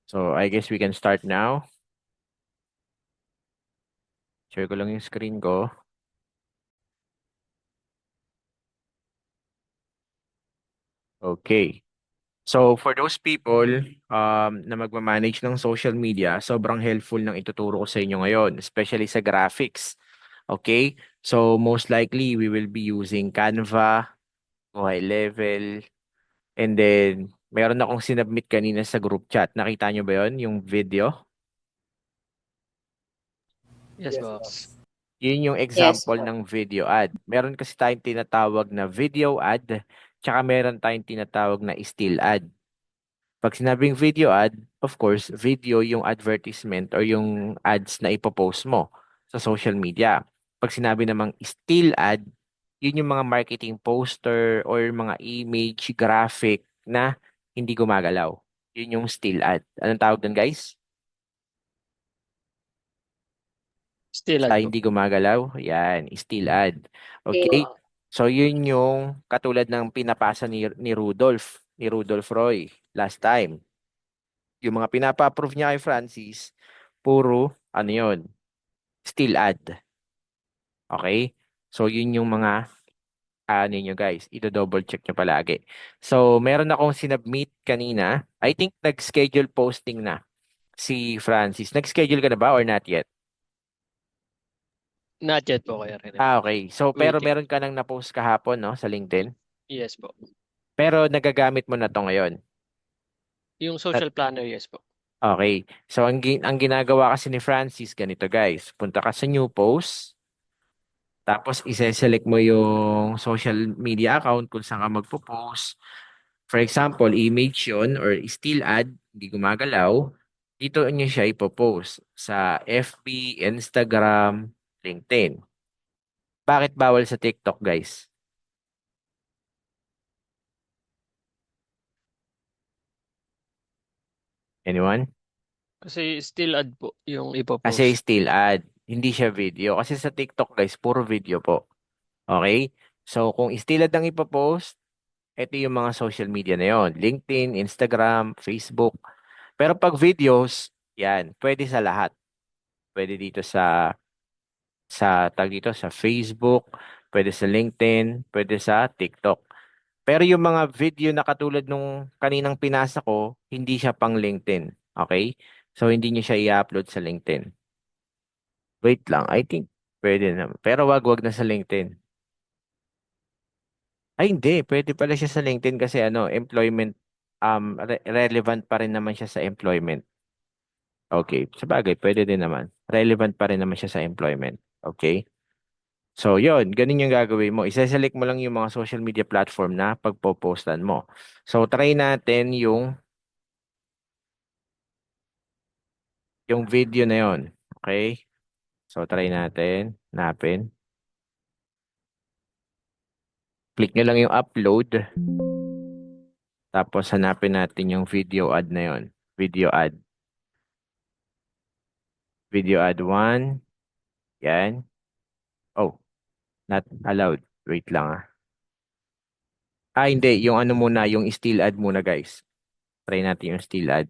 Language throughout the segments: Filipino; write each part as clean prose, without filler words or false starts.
So, I guess we can start now. Share ko lang yung screen ko. Okay. So, for those people na magmamanage ng social media, sobrang helpful ng ituturo ko sa inyo ngayon, especially sa graphics. Okay? So, most likely, we will be using Canva, high level, and then, meron akong sinubmit kanina sa group chat. Nakita nyo ba yon yung video? Yes, boss. Yun yung Yes example po. ng video ad. Meron kasi tayong tinatawag na video ad, tsaka meron tayong tinatawag na still ad. Pag sinabing video ad, of course, video yung advertisement or yung ads na ipopost mo sa social media. Pag sinabi namang still ad, yun yung mga marketing poster or mga image, graphic na hindi gumagalaw. Yun yung still ad. Anong tawag doon, guys? Still Sa ad po. hindi gumagalaw, yan, still ad. Okay? Still, So, yun yung katulad ng pinapasa ni Rudolph Roy last time. Yung mga pinapa-approve niya kay Francis, puro, ano yun, still ad. Okay? So, yun yung mga, ano nyo guys, ito-double check nyo palagi. So, meron akong sinubmit kanina. I think nag-schedule posting na si Francis. Nag-schedule ka na ba or not yet? Not yet po kaya rin. Okay. So, pero Waiting. meron ka nang na-post kahapon, no, sa LinkedIn. Yes po. Pero nagagamit mo na to ngayon. Yung At- social planner, yes po. Okay. So, ang ginagawa kasi ni Francis, ganito guys. Punta ka sa new post. Tapos, ise-select mo yung social media account kung saan ka magpo-post. For example, image yun or still ad, hindi gumagalaw. Dito nyo siya ipopost sa FB, Instagram, LinkedIn. Bakit bawal sa TikTok, guys? Anyone? Kasi still ad po yung Kasi ipopost. still ad, hindi siya video. Kasi sa TikTok, guys, puro video po. Okay? So, kung still ad ang ipopost, ito yung mga social media na yon. LinkedIn, Instagram, Facebook. Pero pag videos, yan, pwede sa lahat. Pwede dito tag dito, sa Facebook, pwede sa LinkedIn, pwede sa TikTok. Pero yung mga video na katulad nung kaninang pinasa ko, hindi siya pang LinkedIn. Okay? So, hindi nyo siya i-upload sa LinkedIn. Wait lang, I think pwede na. Pero wag na sa LinkedIn. Ay, hindi. Pwede pala siya sa LinkedIn kasi employment, relevant pa rin naman siya sa employment. Okay. Sa bagay, pwede din naman. Relevant pa rin naman siya sa employment. Okay? So, yun. Ganun yung gagawin mo. Isa-select mo lang yung mga social media platform na pagpo-postan mo. So, try natin yung video na yun. Okay? So, try natin. Hanapin. Click nyo lang yung upload. Tapos, hanapin natin yung video ad na yun. Video ad. Video ad 1. Yan. Oh, not allowed. Wait lang ah. Hindi. Yung ano muna, yung still ad muna guys. Try natin yung still ad.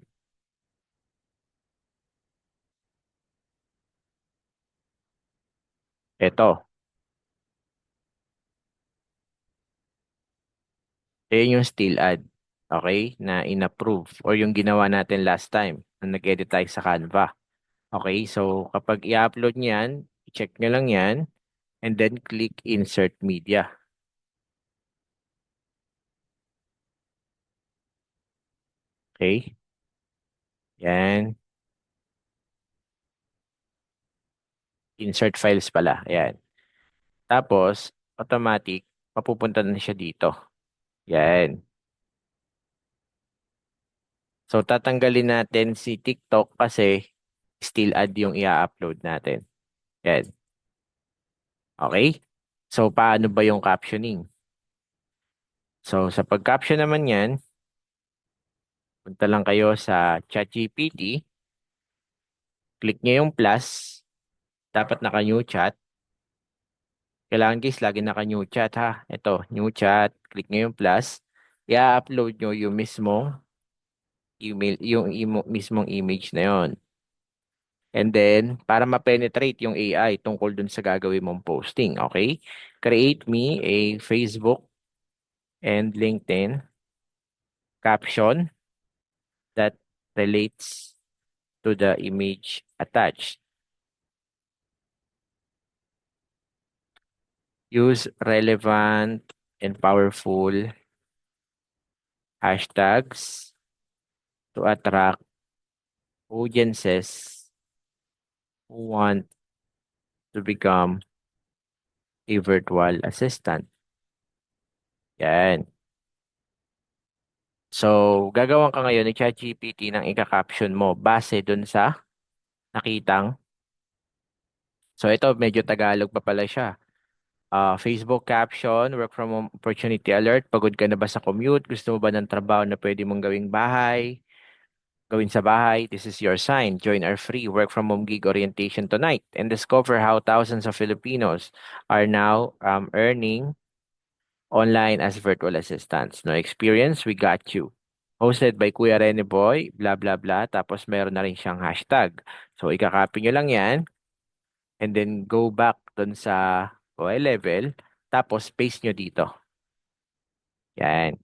Ito. Ayan yung still ad. Okay? Na in-approve. Or yung ginawa natin last time. Na nag-edit tayo sa Canva. Okay? So, kapag i-upload niyan, i-check nyo lang yan. And then, click Insert Media. Okay? Yan. Insert files pala. Ayan. Tapos, automatic, mapupunta na siya dito. Yan. So, tatanggalin natin si TikTok kasi still ad yung i-upload natin. Yan. Okay? So, paano ba yung captioning? So, sa pag-caption naman yan, punta lang kayo sa ChatGPT, click nyo yung plus, dapat naka-new chat. Kailangan guys, lagi naka-new chat ha. Ito, new chat, click nyo yung plus, i-upload nyo yung mismo email, yung mismong image na yon. And then, para ma-penetrate yung AI tungkol dun sa gagawin mong posting, okay? Create me a Facebook and LinkedIn caption that relates to the image attached. Use relevant and powerful hashtags to attract audiences who want to become a virtual assistant. Yan. So, gagawan ka ngayon ng ChatGPT ng ika-caption mo base dun sa nakitang. So, ito medyo Tagalog pa pala siya. Facebook caption, work from home opportunity alert. Pagod ka na ba sa commute? Gusto mo ba ng trabaho na pwede mong gawin sa bahay? This is your sign. Join our free work from home gig orientation tonight and discover how thousands of Filipinos are now earning online as virtual assistants. No experience, we got you. Hosted by Kuya Rene Boy, blah blah blah. Tapos meron na rin siyang hashtag. So, ikakopy nyo lang yan and then go back dun sa OI level. Tapos paste nyo dito. Yan.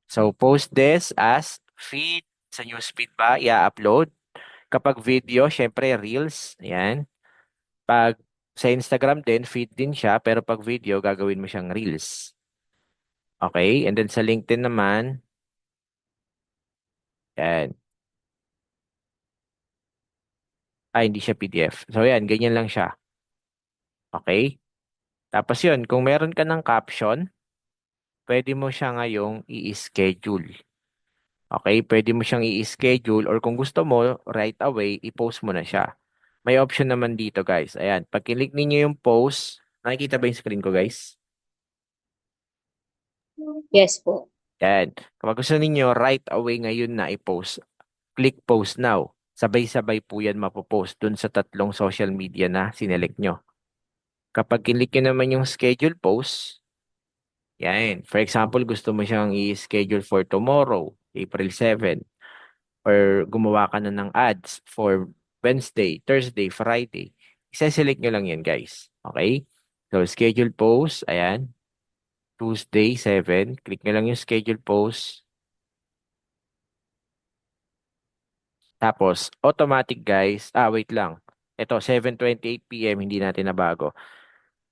So, post this as feed sa newsfeed ba, i-upload. Kapag video, syempre Reels. Yan. Pag sa Instagram din, feed din siya. Pero pag video, gagawin mo siyang Reels. Okay? And then sa LinkedIn naman, yan. Ay, hindi siya PDF. So, yan. Ganyan lang siya. Okay? Tapos yun, kung meron ka ng caption, pwede mo siya ngayong i-schedule. Okay? Pwede mo siyang i-schedule or kung gusto mo, right away, i-post mo na siya. May option naman dito, guys. Ayan. Pag kilik ninyo yung post, nakikita ba yung screen ko, guys? Yes po. Ayan. Kapag gusto ninyo, right away ngayon na i-post, click post now. Sabay-sabay po yan mapopost dun sa tatlong social media na sinelect nyo. Kapag kilik nyo naman yung schedule post, yan. For example, gusto mo siyang i-schedule for tomorrow, April 7, or gumawa ka na ng ads for Wednesday, Thursday, Friday. Isa-select nyo lang yan, guys. Okay? So, schedule post, ayan. Tuesday, 7. Click nyo lang yung schedule post. Tapos, automatic, guys. Wait lang. Ito, 7:28 p.m. Hindi natin nabago.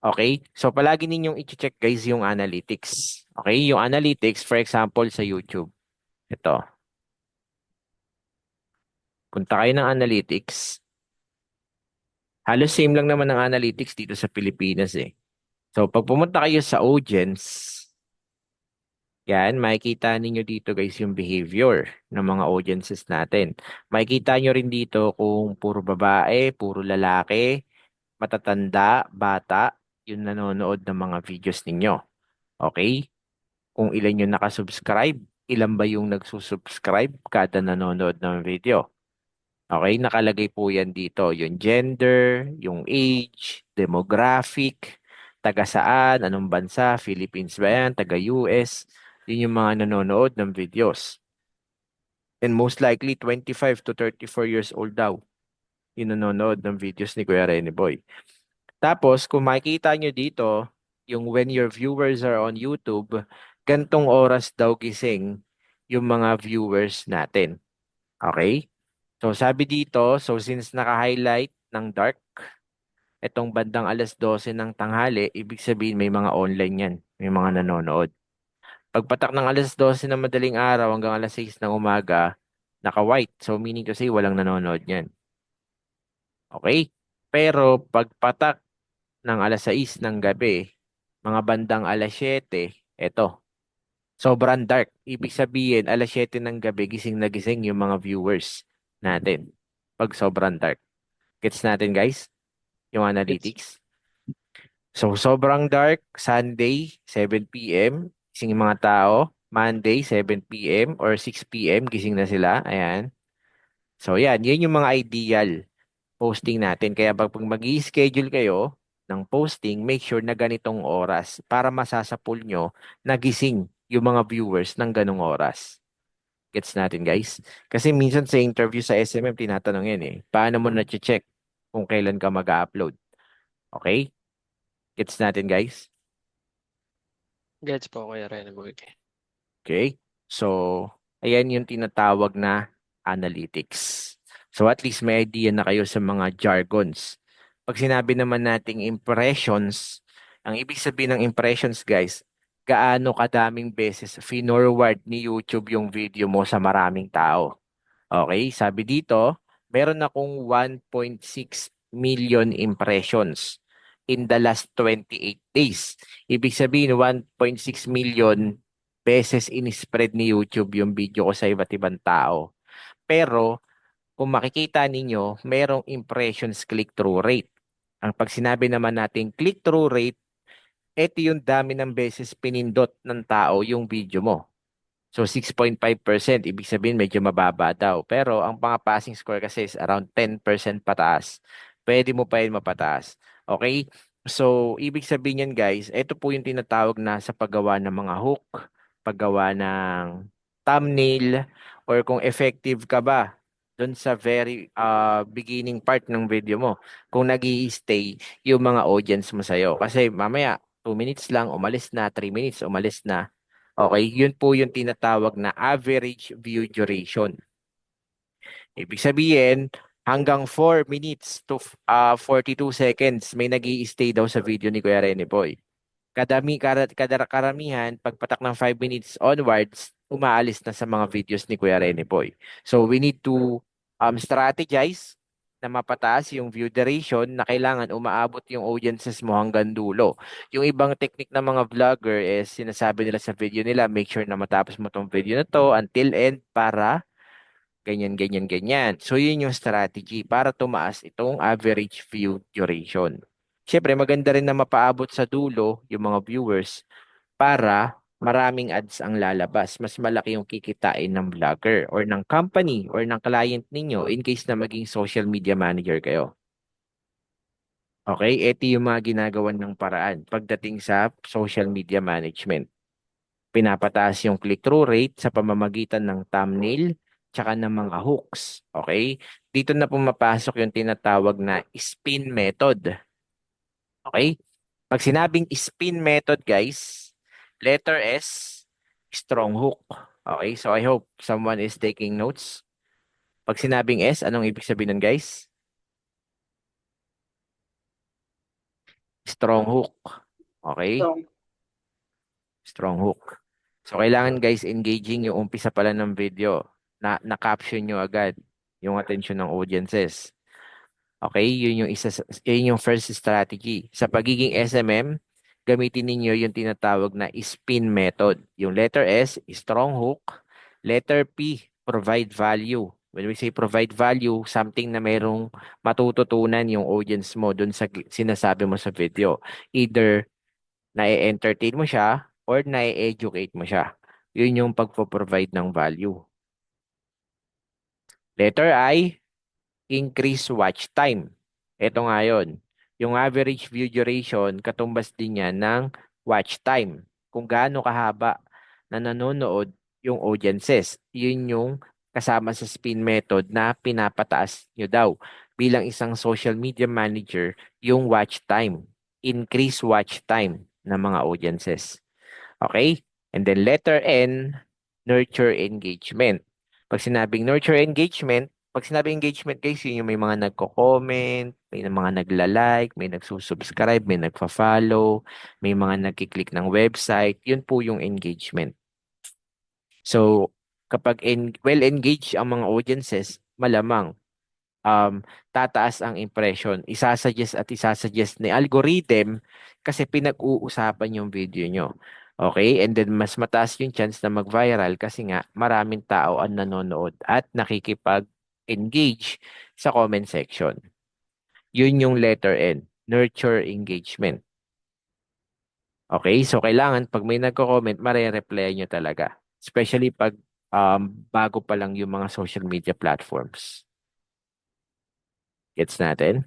Okay? So, palagi ninyong i-check, guys, yung analytics. Okay? Yung analytics, for example, sa YouTube. Ito. Punta kayo ng analytics. Halos same lang naman ng analytics dito sa Pilipinas eh. So, pag pumunta kayo sa audience, yan, makikita ninyo dito guys yung behavior ng mga audiences natin. Makikita nyo rin dito kung puro babae, puro lalaki, matatanda, bata, yung nanonood ng mga videos ninyo. Okay? Kung ilan yung nakasubscribe, ilan ba yung nagsusubscribe kada nanonood ng video. Okay, nakalagay po yan dito. Yung gender, yung age, demographic, taga saan, anong bansa, Philippines ba yan, taga US. Yun yung mga nanonood ng videos. And most likely, 25 to 34 years old daw yung nanonood ng videos ni Kuya Rene Boy. Tapos, kung makikita nyo dito, yung when your viewers are on YouTube, gantong oras daw gising yung mga viewers natin. Okay? So, sabi dito, so since naka-highlight ng dark, itong bandang 12:00 ng tanghali, ibig sabihin may mga online yan, may mga nanonood. Pagpatak ng 12:00 ng madaling araw hanggang 6:00 ng umaga, naka-white. So, meaning to say, walang nanonood yan. Okay? Pero, pagpatak ng 6:00 ng gabi, mga bandang 7:00, eto, sobrang dark. Ibig sabihin, 7:00 ng gabi, gising na gising yung mga viewers natin. Pag sobrang dark. Gets natin, guys? Yung Gets. analytics. So, sobrang dark, Sunday, 7 p.m. Gising yung mga tao. Monday, 7 p.m. or 6 p.m. Gising na sila. Ayan. So, yan. Yan yung mga ideal posting natin. Kaya pag mag-i-schedule kayo ng posting, make sure na ganitong oras para masasapul nyo na gising yung mga viewers ng ganong oras. Gets natin, guys? Kasi minsan sa interview sa SMM, tinatanong yan eh. Paano mo na-check kung kailan ka mag-upload? Okay? Gets natin, guys? Gets po, Kuya Rene Boy. Okay? So, ayan yung tinatawag na analytics. So, at least may idea na kayo sa mga jargons. Pag sinabi naman nating impressions, ang ibig sabihin ng impressions, guys, gaano kadaming beses finorward ni YouTube yung video mo sa maraming tao. Okay, sabi dito, meron akong 1.6 million impressions in the last 28 days. Ibig sabihin, 1.6 million beses in-spread ni YouTube yung video ko sa iba't ibang tao. Pero, kung makikita ninyo, merong impressions click-through rate. Ang pag sinabi naman natin click-through rate, ito yung dami ng beses pinindot ng tao yung video mo. So 6.5%, ibig sabihin medyo mababa daw. Pero ang mga passing score kasi is around 10% pataas. Pwede mo pa yun mapataas. Okay? So, ibig sabihin yan guys, ito po yung tinatawag na sa paggawa ng mga hook, paggawa ng thumbnail, or kung effective ka ba doon sa very beginning part ng video mo. Kung nag stay yung mga audience mo sa'yo. Kasi mamaya, 2 minutes lang, umalis na, 3 minutes, umalis na. Okay, yun po yung tinatawag na average view duration. Ibig sabihin, hanggang 4 minutes to 42 seconds may nag stay daw sa video ni Kuya Rene Boy. Karamihan, pagpatak ng 5 minutes onwards, umaalis na sa mga videos ni Kuya Rene Boy. So we need to strategize na mapataas yung view duration na kailangan umaabot yung audiences mo hanggang dulo. Yung ibang technique ng mga vlogger is sinasabi nila sa video nila, make sure na matapos mo tong video na to until end para ganyan, ganyan, ganyan. So yun yung strategy para tumaas itong average view duration. Siyempre, maganda rin na mapaabot sa dulo yung mga viewers para maraming ads ang lalabas. Mas malaki yung kikitain ng vlogger or ng company or ng client ninyo in case na maging social media manager kayo. Okay, ito yung mga ginagawan ng paraan pagdating sa social media management. Pinapataas yung click-through rate sa pamamagitan ng thumbnail tsaka ng mga hooks. Okay? Dito na pumapasok yung tinatawag na spin method. Okay? Pag sinabing spin method, guys, letter S, strong hook. Okay? So I hope someone is taking notes. Pag sinabing S, anong ibig sabihin nun, guys? Strong hook. Okay? Strong hook. So, kailangan guys, engaging yung umpisa pala ng video. Na-caption nyo agad yung attention ng audiences. Okay? Yun yung first strategy. Sa pagiging SMM, gamitin ninyo yung tinatawag na spin method. Yung letter S, strong hook. Letter P, provide value. When we say provide value, something na merong matututunan yung audience mo dun sa sinasabi mo sa video. Either na-entertain mo siya or na-educate mo siya. Yun yung pagpo-provide ng value. Letter I, increase watch time. Ito nga yun. Yung average view duration, katumbas din yan ng watch time. Kung gaano kahaba na nanonood yung audiences. Yun yung kasama sa spin method na pinapataas nyo daw. Bilang isang social media manager, yung watch time. Increase watch time ng mga audiences. Okay? And then letter N, nurture engagement. Pag sinabing nurture engagement, pag sinabing engagement guys, yun yung may mga nagko-comment, may mga nagla-like, may nagsusubscribe, may nagfa-follow, may mga nagkiklik ng website. Yun po yung engagement. So, kapag well-engaged ang mga audiences, malamang tataas ang impression. Isasuggest ni algorithm kasi pinag-uusapan yung video nyo. Okay? And then mas mataas yung chance na mag-viral kasi nga maraming tao ang nanonood at nakikipag-engage sa comment section. Yun yung letter N, nurture engagement. Okay? So kailangan pag may nagko-comment, mare-reply nyo talaga. Especially pag bago pa lang yung mga social media platforms. Gets natin?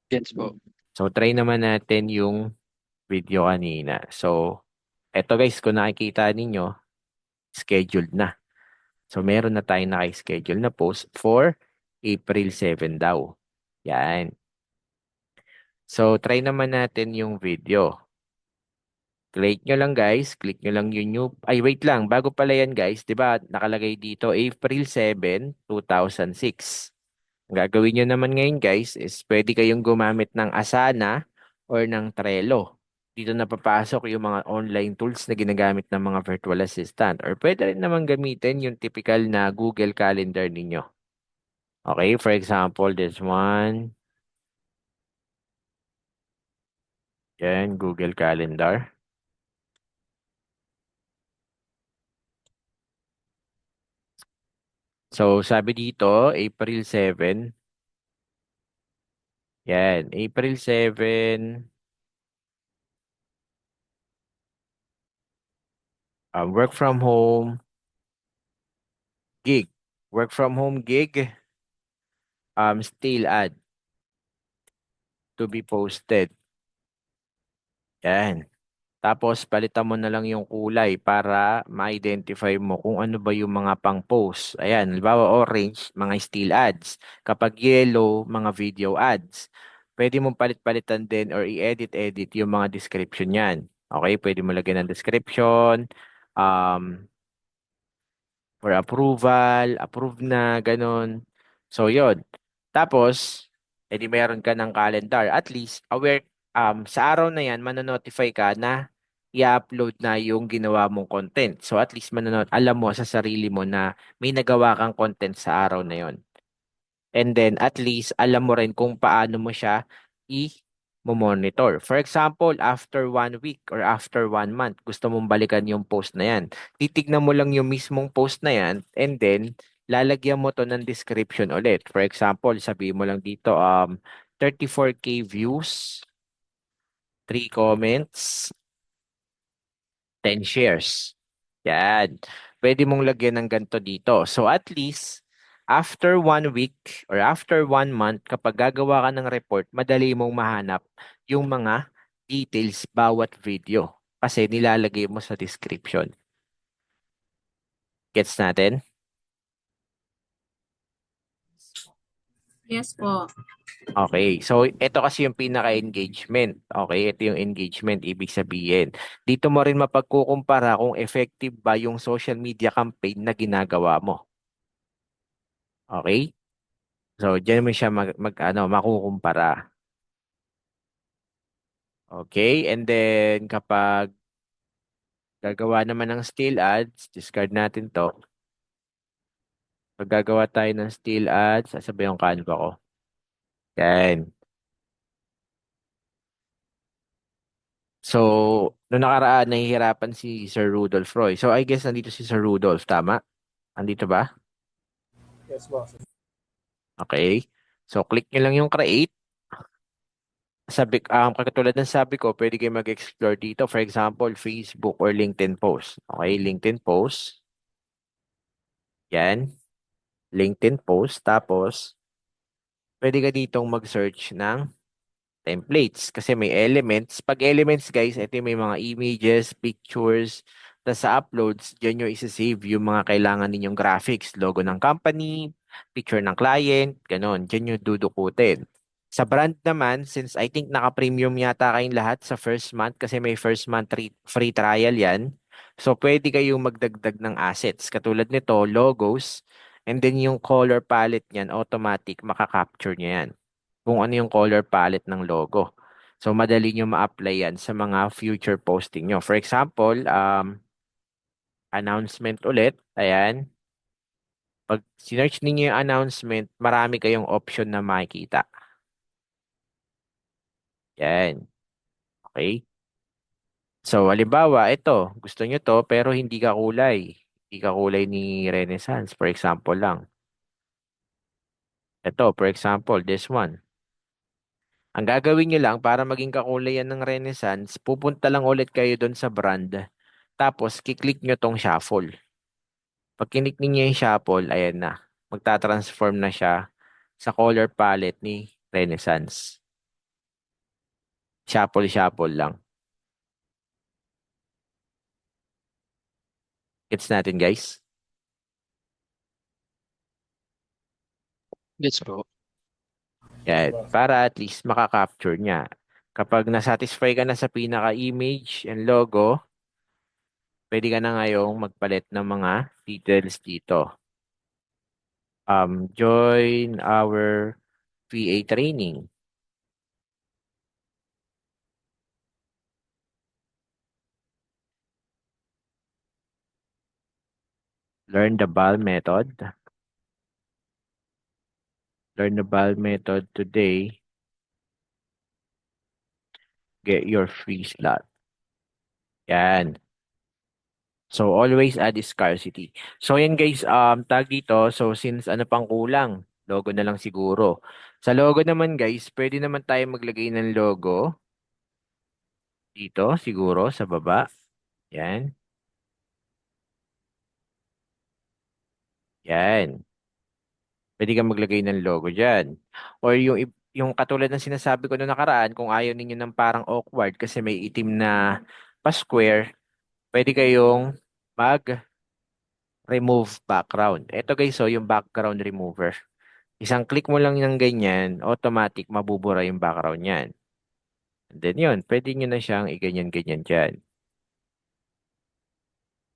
Gets po. So, try naman natin yung video kanina. So, eto guys, kung nakikita ninyo, scheduled na. So, meron na tayong naka-schedule na post for April 7 daw. Yan. So, try naman natin yung video. Click nyo lang guys. Click nyo lang yung new. Ay, wait lang. Bago pala yan guys. 'Di ba nakalagay dito April 7, 2006. Ang gagawin nyo naman ngayon guys is pwede kayong gumamit ng Asana or ng Trello. Dito na papasok yung mga online tools na ginagamit ng mga virtual assistant. Or pwede rin naman gamitin yung typical na Google Calendar ninyo. Okay, for example, this one. Yan, Google Calendar. So, sabi dito, April 7. Yan, April 7, work from home gig. Work from home gig, still add to be posted. Yan. Tapos, palitan mo na lang yung kulay para ma-identify mo kung ano ba yung mga pang-post. Ayan, halimbawa orange, mga still ads. Kapag yellow, mga video ads. Pwede mong palit-palitan din or i-edit-edit yung mga description yan. Okay, pwede mo lagyan ng description, um, for approval, approve na, ganun. So, yun. Tapos, edi meron ka ng calendar. At least, aware, sa araw na yan, manonotify ka na i-upload na yung ginawa mong content. So, at least alam mo sa sarili mo na may nagawa kang content sa araw na yon. And then, at least, alam mo rin kung paano mo siya i-monitor. For example, after 1 week or after 1 month, gusto mong balikan yung post na yan. Titignan mo lang yung mismong post na yan and then, lalagyan mo to ng description ulit. For example, sabihin mo lang dito, 34K views, 3 comments, 10 shares. Yan. Pwede mong lagyan ng ganito dito. So at least, after 1 week or after 1 month, kapag gagawa ka ng report, madali mong mahanap yung mga details bawat video. Kasi nilalagay mo sa description. Gets natin? Yes po. Okay. So, ito kasi yung pinaka-engagement. Okay. Ito yung engagement. Ibig sabihin. Dito mo rin mapagkukumpara kung effective ba yung social media campaign na ginagawa mo. Okay? So, diyan mo siya makukumpara. Okay? And then, kapag gagawa naman ng still ads, discard natin to. Pag gagawa tayo ng still ads, sasabihin yung Canva ko. Yan. So, noong nakaraan, nahihirapan si Sir Rudolph Roy. So, I guess nandito si Sir Rudolph, tama? Andito ba? Yes, boss. Okay. So, click nyo lang yung create. Katulad ng sabi ko, pwede kayo mag-explore dito. For example, Facebook or LinkedIn post. Okay, LinkedIn post. Yan. LinkedIn post. Tapos, pwede ka ditong mag-search ng templates kasi may elements. Pag elements, guys, ito yung may mga images, pictures, tapos sa uploads, dyan nyo isa-save yung mga kailangan ninyong graphics, logo ng company, picture ng client, ganun. Dyan nyo dudukutin. Sa brand naman, since I think naka-premium yata kayong lahat sa first month kasi may first month free trial yan. So, pwede kayong magdagdag ng assets. Katulad nito, logos, and then yung color palette niyan, automatic, makaka-capture niya yan kung ano yung color palette ng logo. So, madali nyo ma-apply yan sa mga future posting nyo. For example, announcement ulit. Ayan. Pag sinearch ninyo yung announcement, marami kayong option na makikita. Yan. Okay. So, halimbawa, ito. Gusto nyo to, pero hindi ka kulay. Hindi ka kulay ni Renaissance. For example lang. Ito, for example, this one. Ang gagawin nyo lang para maging kakulay yan ng Renaissance, pupunta lang ulit kayo doon sa brand. Tapos, kiklik nyo tong shuffle. Pag kinik niyo yung shuffle, ayan na. Magta-transform na siya sa color palette ni Renaissance. Shuffle, shuffle lang. Gets natin, guys? Gets po. Yes, Yan. boss. Para at least makaka-capture niya. Kapag nasatisfy ka na sa pinaka-image and logo, pwede ka na ngayong magpalit ng mga details dito. Join our VA training. Learn the BAL method. Learn the BAL method today. Get your free slot. Yan. So, always add scarcity. So, yan guys, tag dito. So, since ano pang kulang? Logo na lang siguro. Sa logo naman guys, pwede naman tayo maglagay ng logo. Dito, siguro, sa baba. Yan. Yan. Pwede kang maglagay ng logo dyan. Or yung katulad ng sinasabi ko noong nakaraan, kung ayaw ninyo ng parang awkward kasi may itim na pa-square, pwede kayong mag-remove background. Ito guys, so yung background remover. Isang click mo lang ng ganyan, automatic mabubura yung background niyan. And then yun, pwede nyo na siyang i-ganyan-ganyan dyan.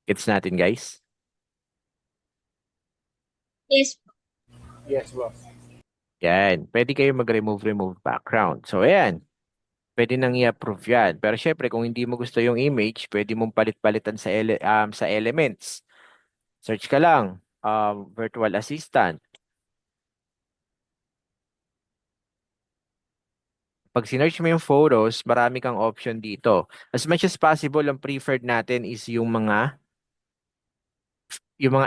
Gets natin guys? Yes. Yes, boss. Yan. Pwede kayo mag-remove background. So ayan, pwede nang i-approve yan. Pero syempre, kung hindi mo gusto yung image, pwede mong palit-palitan sa elements. Search ka lang, virtual assistant. Pag sinearch mo yung photos, marami kang option dito. As much as possible, ang preferred natin is yung mga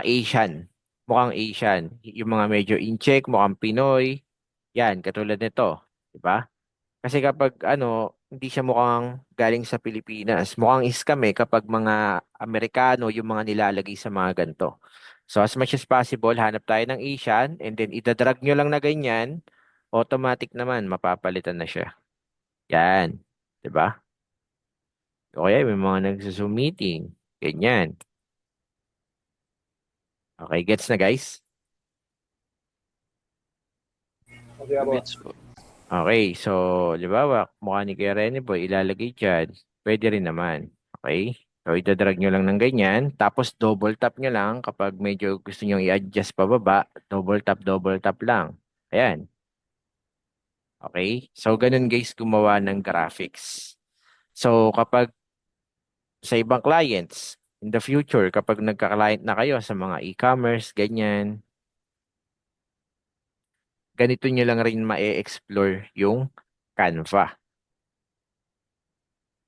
Asian. Mukhang Asian. Yung mga medyo in-check, mukhang Pinoy. Yan, katulad nito. Diba? Kasi kapag hindi siya mukhang galing sa Pilipinas, mukhang scam kapag mga Amerikano yung mga nilalagay sa mga ganito. So as much as possible, hanap tayo ng Asian and then idadrag nyo lang na ganyan, automatic naman, mapapalitan na siya. Yan. 'Di ba? O kaya may mga nagsa-Zoom meeting. Ganyan. Okay, gets na guys? Okay, boss. Gets po. Okay, so, halimbawa, mukha ni Kuya Rene Boy, ilalagay dyan. Pwede rin naman. Okay? So, idadrag nyo lang ng ganyan. Tapos, double tap nyo lang kapag medyo gusto nyo i-adjust pababa. Double tap lang. Ayan. Okay? So, ganun guys, gumawa ng graphics. So, kapag sa ibang clients, in the future, kapag nagka-client na kayo sa mga e-commerce, ganyan, ganito nyo lang rin ma-explore yung Canva.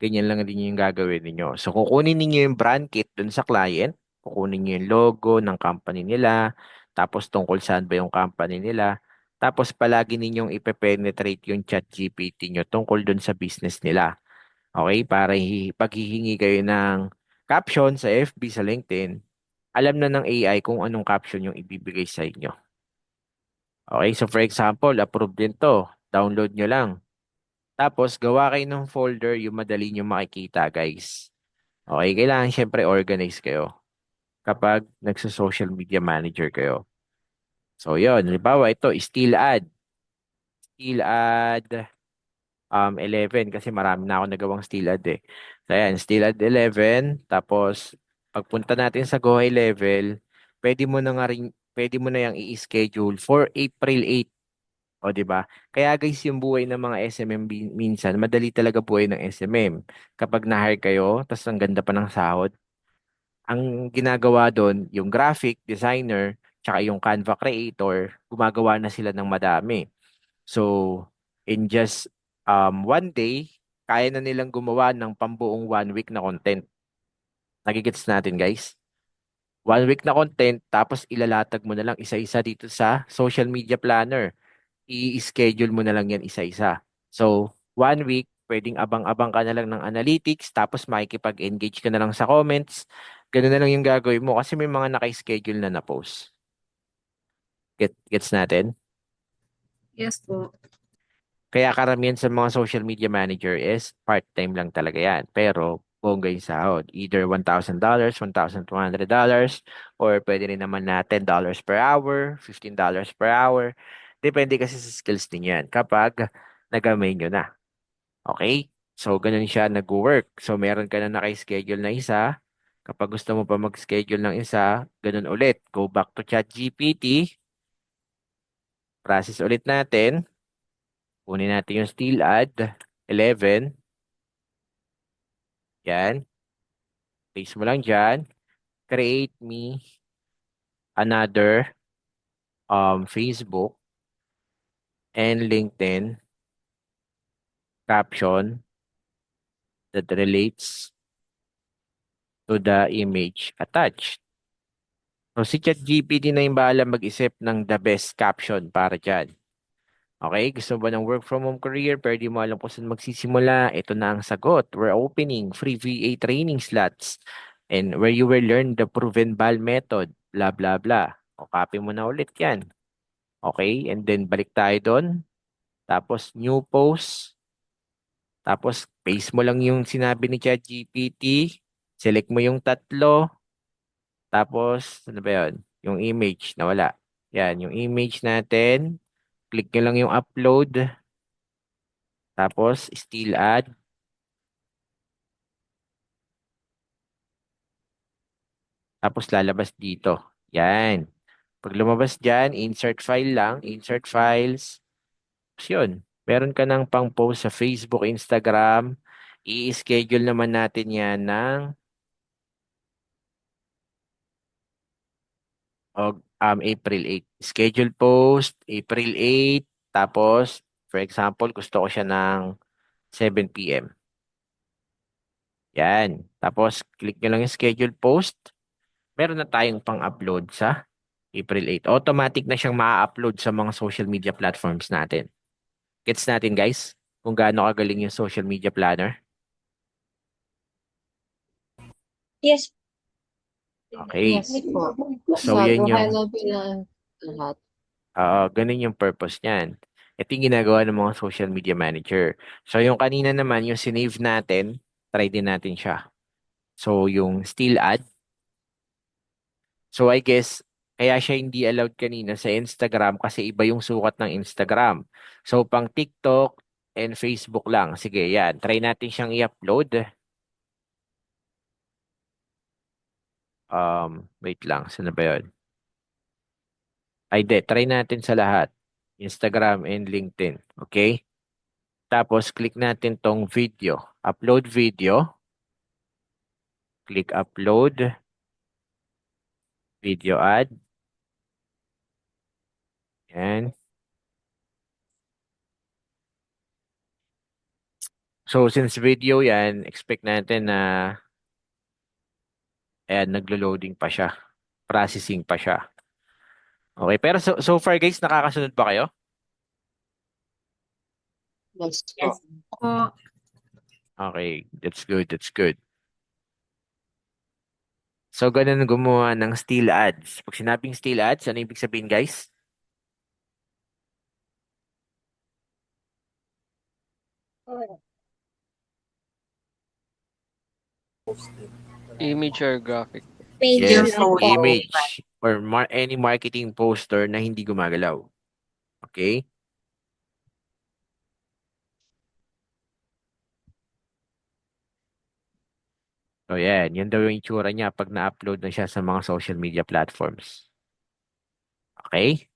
Ganyan lang din yung gagawin ninyo. So, kukunin niyo yung brand kit dun sa client, kukunin niyo yung logo ng company nila, tapos tungkol saan ba yung company nila, tapos palagi ninyong ipe-penetrate yung chat GPT nyo tungkol dun sa business nila. Okay? Para paghihingi kayo ng caption sa FB, sa LinkedIn, alam na ng AI kung anong caption yung ibibigay sa inyo. Okay? So, for example, approve din to. Download nyo lang. Tapos, gawa kayo ng folder yung madali nyo makikita, guys. Okay, kailangan syempre organize kayo kapag nagsa-social media manager kayo. So, yun. Halimbawa, ito, still add. Still add 11 kasi marami na ako nagawang still add eh. So, ayan, still add 11. Tapos, pagpunta natin sa Go High Level, pwede mo na yung i-schedule for April 8. O, di ba? Kaya guys, yung buhay ng mga SMM minsan, madali talaga buhay ng SMM. Kapag na-hire kayo, tapos ang ganda pa ng sahod, ang ginagawa doon, yung graphic designer, tsaka yung Canva creator, gumagawa na sila ng madami. So, in just one day, kaya na nilang gumawa ng pambuong 1 week na content. Nagigits natin, guys. 1 week na content, tapos ilalatag mo na lang isa-isa dito sa social media planner. I-schedule mo na lang yan isa-isa. So, 1 week, pwedeng abang-abang ka na lang ng analytics, tapos makikipag-engage ka na lang sa comments. Ganun na lang yung gagawin mo kasi may mga naka-schedule na na-post. Gets natin? Yes po. Kaya karamihan sa mga social media manager is part-time lang talaga yan. Pero bongga yung sahod. Either $1,000, $1,200, or pwede rin naman na $10 per hour, $15 per hour. Depende kasi sa skills din yan kapag nagamay nyo na. Okay? So, ganun siya nag-work. So, meron ka na naka-schedule na isa. Kapag gusto mo pa mag-schedule ng isa, ganun ulit. Go back to ChatGPT. Process ulit natin. Kunin natin yung still add 11. Yan. Paste mo lang dyan. Create me another Facebook and LinkedIn caption that relates to the image attached. So, si ChatGPT na yung bahala mag-isip ng the best caption para dyan. Okay, gusto mo ba ng work from home career? Pero di mo alam kung saan magsisimula. Ito na ang sagot. We're opening free VA training slots and where you will learn the proven BAL method. Blah, blah, blah. O, copy mo na ulit yan. Okay, and then balik tayo doon. Tapos new post. Tapos paste mo lang yung sinabi ni ChatGPT. Select mo yung tatlo. Tapos, ano ba yun? Yung image, nawala. Yan, yung image natin. Click nyo lang yung upload. Tapos, still add. Tapos, lalabas dito. Yan. Pag lumabas dyan, insert file lang. Insert files. Tapos yun. Meron ka ng pang-post sa Facebook, Instagram. I-schedule naman natin yan ng April 8. Schedule post, April 8. Tapos, for example, gusto ko siya ng 7 p.m. Yan. Tapos, click nyo lang yung schedule post. Meron na tayong pang-upload sa April 8. Automatic na siyang ma-upload sa mga social media platforms natin. Gets natin, guys? Kung gaano kagaling yung social media planner. Yes. Okay. Yes po. So, yan yung, Lahat. ganun yung purpose niyan. Ito yung ginagawa ng mga social media manager. So, yung kanina naman, yung sinave natin, try din natin siya. So, yung still add. So, I guess, kaya siya hindi allowed kanina sa Instagram kasi iba yung sukat ng Instagram. So, pang TikTok and Facebook lang. Sige, yan. Try natin siyang i-upload. Wait lang. Saan na ba yun? Ay, de. Try natin sa lahat. Instagram and LinkedIn. Okay? Tapos, click natin tong video. Upload video. Click upload. Video add. Yan. So, since video yan, expect natin na ayan, naglo-loading pa siya. Processing pa siya. Okay, pero so far guys, nakakasunod ba kayo? Yes po. Okay, that's good, that's good. So, ganun gumawa ng still ads. Pag sinabing still ads, ano ibig sabihin guys? Image or graphic. Page Yes, lang po. image or any marketing poster na hindi gumagalaw. Okay? So, yan. Yan daw yung itsura niya pag na-upload na siya sa mga social media platforms. Okay?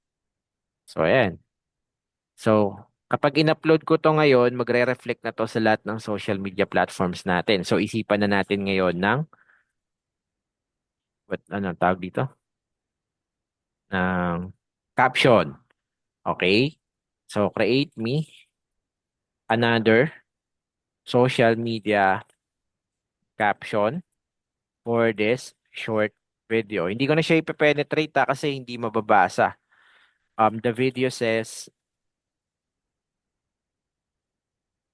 So, ayan. So, kapag in-upload ko to ngayon, magre-reflect na to sa lahat ng social media platforms natin. So, isipan na natin ngayon ng, ano tawag dito? Ng caption. Okay? So, create me another social media caption for this short video. Hindi ko na siya ipepenetrate kasi hindi mababasa. The video says,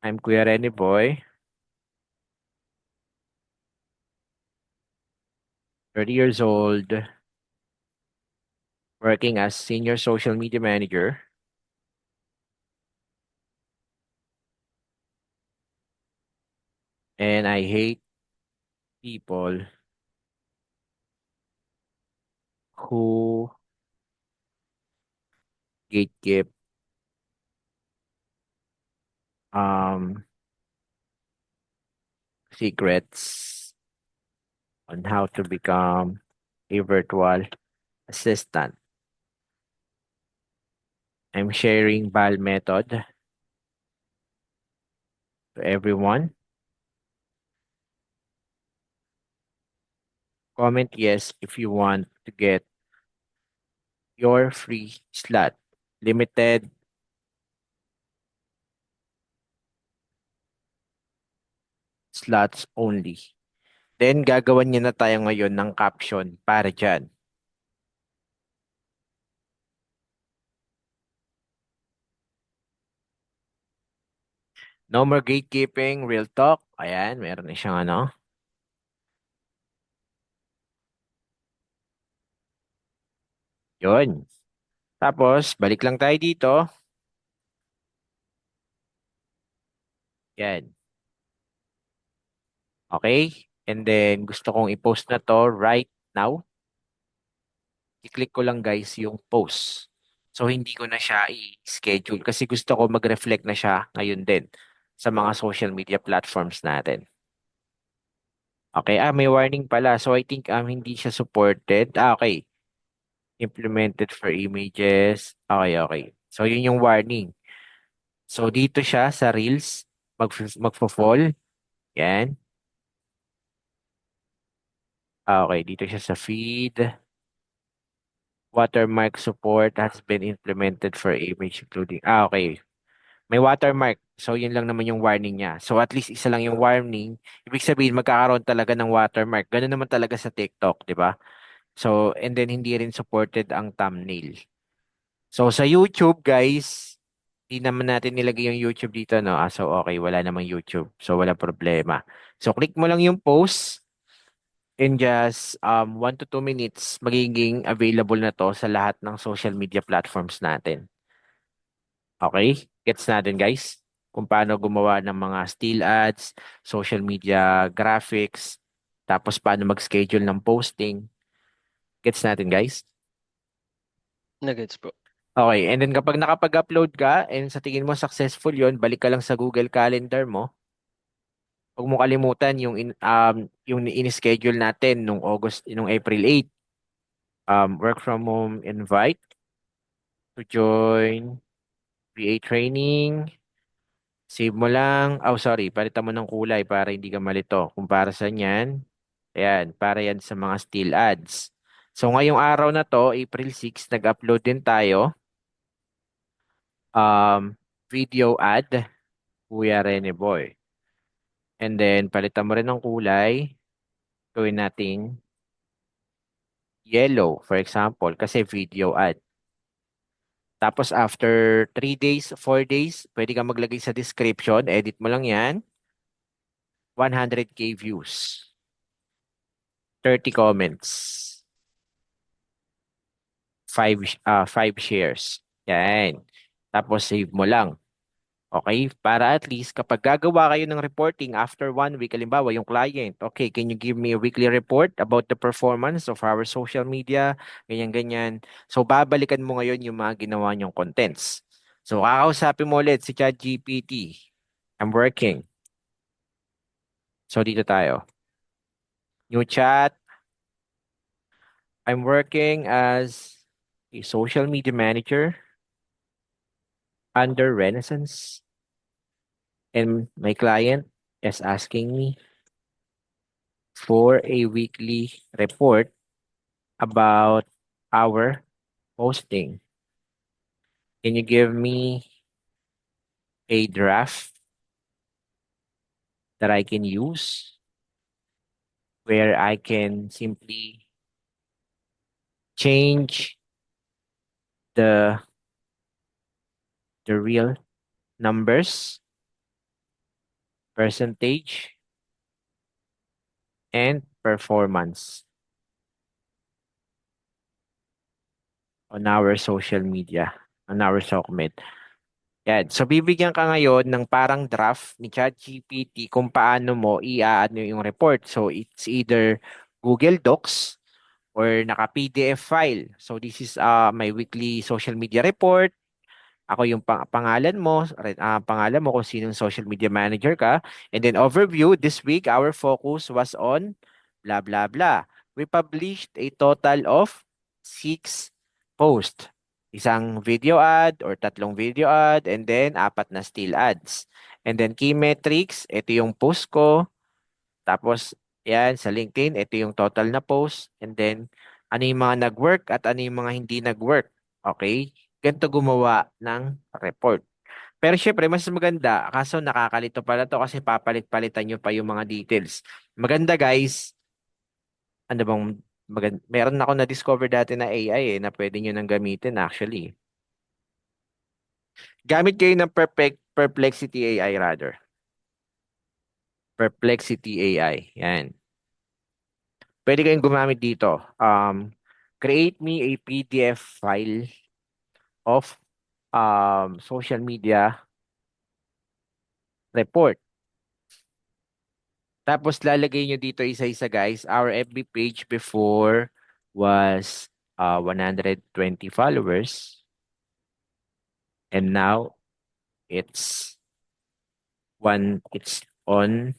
I'm Kuya Rene Boy, 30 years old, working as senior social media manager. And I hate people who gatekeep um secrets on how to become a virtual assistant. I'm sharing BAL method to everyone. Comment yes if you want to get your free slot. Limited slots only. Then gagawan niya na tayo ngayon ng caption para dyan. No more gatekeeping, real talk. Ayan, meron na siyang ano. Yun. Tapos, balik lang tayo dito. Yan. Okay? And then, gusto kong i-post na to right now. I-click ko lang guys yung post. So, hindi ko na siya i-schedule kasi gusto ko mag-reflect na siya ngayon din sa mga social media platforms natin. Okay, may warning pala. So, I think hindi siya supported. Okay. Implemented for images. Okay, okay. So, yun yung warning. So, dito siya sa Reels. Magfo-fall. Yan. Okay, dito siya sa feed. Watermark support has been implemented for image including. Okay. May watermark. So, yun lang naman yung warning niya. So, at least isa lang yung warning. Ibig sabihin, magkakaroon talaga ng watermark. Ganun naman talaga sa TikTok, di ba? So, and then hindi rin supported ang thumbnail. So, sa YouTube, guys, di naman natin nilagay yung YouTube dito, no? So, okay, wala namang YouTube. So, wala problema. So, click mo lang yung post. In just 1 to 2 minutes, magiging available na to sa lahat ng social media platforms natin. Okay? Gets natin, guys? Kung paano gumawa ng mga still ads, social media graphics, tapos paano mag-schedule ng posting. Gets natin, guys? Nagets po. Okay, and then kapag nakapag-upload ka and sa tingin mo successful yon, balik ka lang sa Google Calendar mo. Huwag mo kalimutan yung in-schedule natin nung April 8. Work from home invite to join VA training. Save mo lang. Oh, sorry. Palitan mo ng kulay para hindi ka malito. Kung para sa yan, ayan, para yan sa mga still ads. So, ngayong araw na to, April 6, nag-upload din tayo. Video ad, Kuya Rene Boy. And then, palitan mo rin ng kulay. Gawin nating yellow, for example, kasi video ad. Tapos, after 3 days, 4 days, pwede ka maglagay sa description. Edit mo lang yan. 100K views. 30 comments. 5 shares. Yan. Tapos save mo lang. Okay? Para at least kapag gagawa kayo ng reporting after 1 week, halimbawa yung client, okay, can you give me a weekly report about the performance of our social media? Ganyan-ganyan. So, babalikan mo ngayon yung mga ginawa niyong contents. So, kakausapin mo ulit si ChatGPT. I'm working. So, dito tayo. New chat. I'm working as a social media manager under Renaissance. And my client is asking me for a weekly report about our posting. Can you give me a draft that I can use where I can simply change the real numbers, percentage, and performance on our social media, on our SOCMED. Yan. So, bibigyan ka ngayon ng parang draft ni ChatGPT kung paano mo i-ano yung report. So, it's either Google Docs or naka-PDF file. So, this is my weekly social media report. Ako yung pangalan mo, pangalan mo kung sinong social media manager ka. And then overview, this week, our focus was on blah, blah, blah. We published a total of 6 posts. Isang video ad or tatlong video ad and then 4 na still ads. And then key metrics, ito yung post ko. Tapos, yan, sa LinkedIn, ito yung total na post. And then, ano yung mga nag-work at ano yung mga hindi nag-work. Okay? Ganito gumawa ng report. Pero syempre, mas maganda, kaso nakakalito pala to kasi papalit-palitan nyo pa yung mga details. Maganda guys, ano bang, meron ako na-discover dati na AI na pwede nyo nang gamitin actually. Gamit kayo ng Perplexity AI rather. Perplexity AI. Yan. Pwede kayong gumamit dito. Create me a PDF file of social media report. Tapos lalagay nyo dito isa-isa guys. Our FB page before was 120 followers. And now it's it's on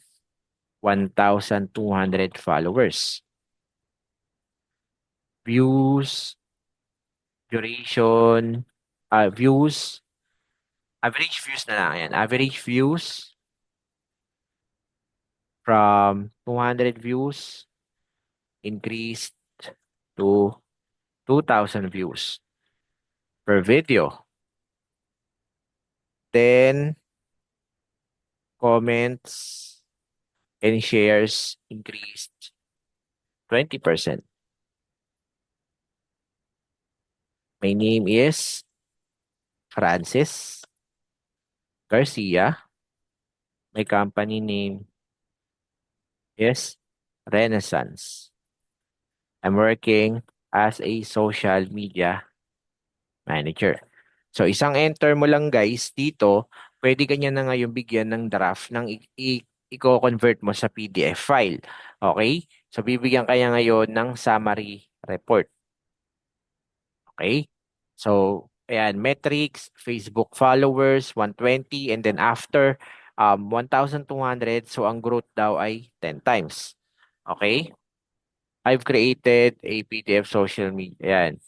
1,200 followers. Views, duration, views, average views na lang yan. Average views from 200 views increased to 2,000 views per video. Then, comments and shares increased 20%. My name is Francis Garcia. My company name is Renaissance. I'm working as a social media manager. So, isang enter mo lang guys dito, pwede kanya na ngayon bigyan ng draft ng i-convert mo sa PDF file. Okay? So, bibigyan kaya ngayon ng summary report. Okay? So, ayan, metrics, Facebook followers, 120, and then after 1,200, so ang growth daw ay 10 times. Okay? I've created a PDF social media. Ayan.